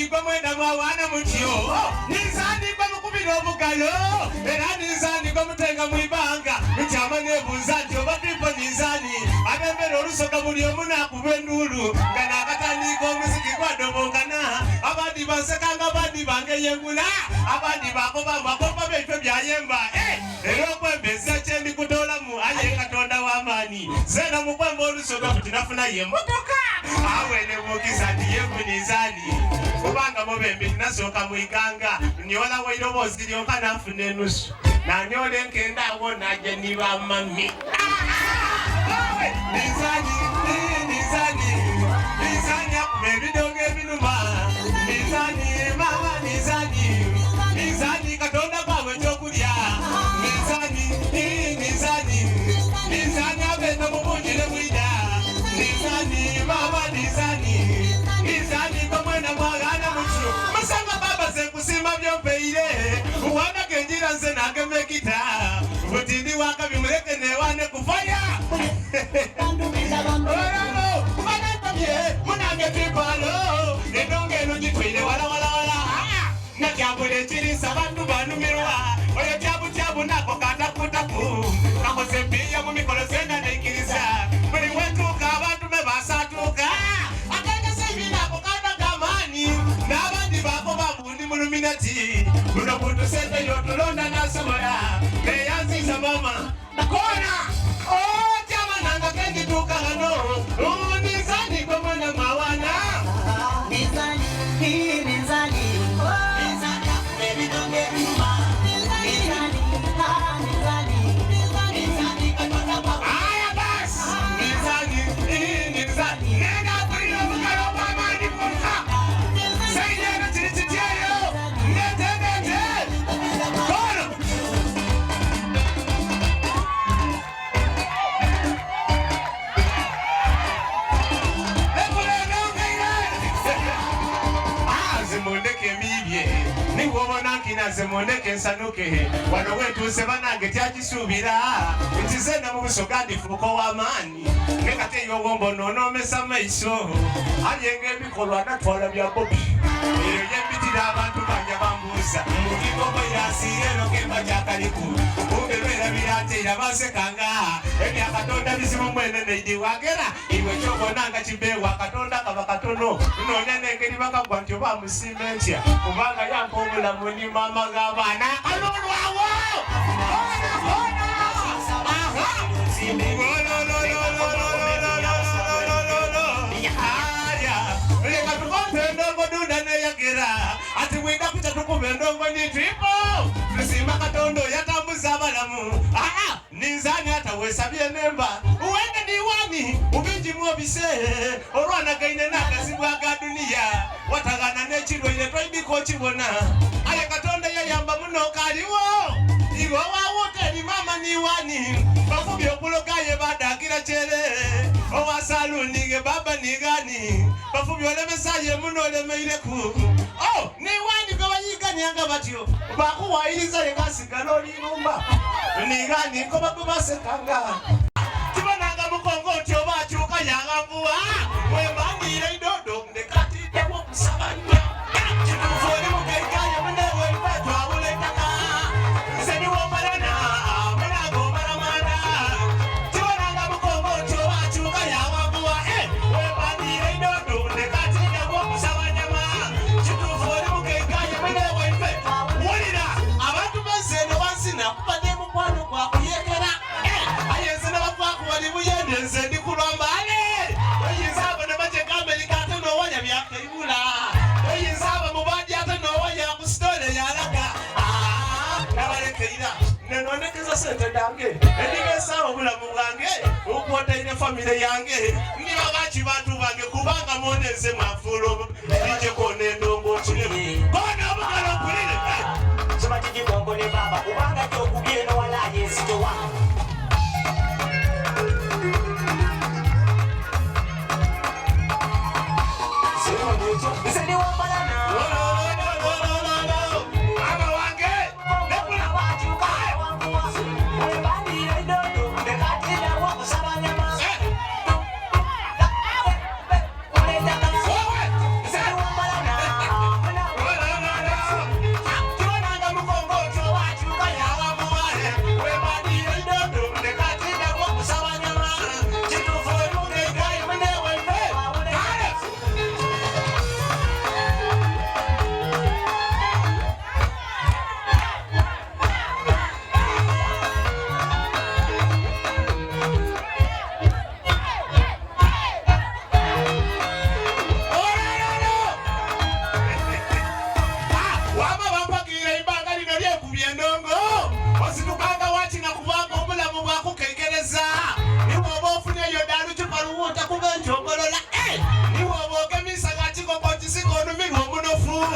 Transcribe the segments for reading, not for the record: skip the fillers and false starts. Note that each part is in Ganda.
Nizani kwa mwenda mwawana mutio. Nizani kwa mkubiro mukalo. Era nizani kwa mtenga mwibanga. Mchama nebuzajo babipo nizani. Abembero rusoka muri omuna kubendulu. Ngana katani ko musiki kwa dobongana. Abandi basekanga abandi bange yengula. Abandi bakoba makopa befe byayemba. Ero kwembeza chendi kutola mu aye katonda wamani. Zena mukwembo rusoka kutinafuna yemotoka. Awene mukizani yemunizani. Kubanga mubembe nasoka muiganga. Nyola wairo bozi lyoka nafune nusu. Na nyole nkenda wona je niba mami. Nizani, nizani. Nizani baby donge binuma. Nizani mama nizani. Nizani katonda bawe chokulya. Nizani, nizani. Nizani abeta mubunjire mwida. Nizani mama nizani. Nizani kamwena mwagana mutio. Masanga baba ze kusima byompeire. Uwana kenjira nze nagemekita. Butindi waka bimuleke newane kufaya. Munange pipalo. Nedonge nujitwile wala wala wala. Na kyabule chiri sabantu banumirwa. Oyo kyabu nako kata kutaku. Kako sembiya mu mikolo senda neikiriza. Buli wetuka abantu bebasatuka. Akenge sebi nako kata gamani. Nabandi bako babundi muluminati. Muno buntu sente yotulonda nasobola. Neyanziza mama. Kona. Oh chama nanga kendi tuka hano. Nizani kwa mwana mawana. Nizani. Nizani baby donge binuma. Nizani katonda baba. Aya bas. Nizani. Nenda kuyo mukalo mama ni kuka. Seye na chichitiyo. Nete. Kono. Kina zemoneke nsanuke wano wetu sebanange tyakisubira ntizenda mu busogandi fuko w'amaani nekate yobombo nonomesa maiso alyenga ebikolwa natwala bya bobi eyo yembitira abantu banja bambuuza mukigogo yasiireno kemba kyakaliku kumbe lwerabirateera basekanga ebyakatonda bizibu mwene neidiwagera iwe kyobonanga kibeewa katonda kaba katono noonya n'engeri bakagwa nti oba musimba entya kubanga yampa obulamu ni mama g'abaana kalolwawo leka tukompe endongo dunda neyagera ati wenda kuta tukuba endongo nitipo tusimba katondo yatambuza abalamu ninzani atawesabye nemba uwende niwani ubinjimu obise olwanagaine n'akazibu aga duniya watagana n'ekirwaire twaidiko kibona ale katonda yayamba muno kaliwo iwe wawoteri mama niwani bafubye okulogaye badakira kyere owa saluni baba nigani bafubye olemesaye muno olemeireku niwani gwe bayiganyanga batyo bakuwayiriza yegasigala olirumba nigani ko bakubasekanga kibonanga mukongo otyo bakyuka yangavuwa wembangire idodo ndekatiddewo okusabanya kitufuoli mugaiganye munewe twabulekaka seniwomalana munaga omalamana kibonanga mukongo otyo bakyuka yangavuwa wembangire idodo ndekatiddewo okusabanyama kitufuoli mugaiganye munewe wulira abantu benseno bansina kubadde mukwano gwakuyekera ayenzena bavakuwali buyende nze ndikulwambale oyinzaabo ne bajeka amerika ate nowanya byakaibula oyinzaaba mubandi ate nowanya kusitole yalaga nabalekeira nenonekeza sente dange endigesaawo obulamu bwange okwotaine famire yange ndiba baki bantu bange kubanga moneze mwafuulo lijekona endongo kiremu kona obukala okulire kimakigibongo ne baba kubanga gyokugenda walaye ensitowa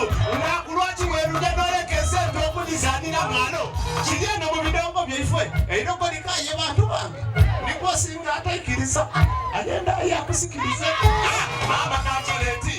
mutuufu unakulwaki weruja nolekeza ntokulizanira mwano kigenda mu bidongo byaife eirongo likaye bantu bange nikwo singa ataikiriza agenda yakusikiriza mama kakoleti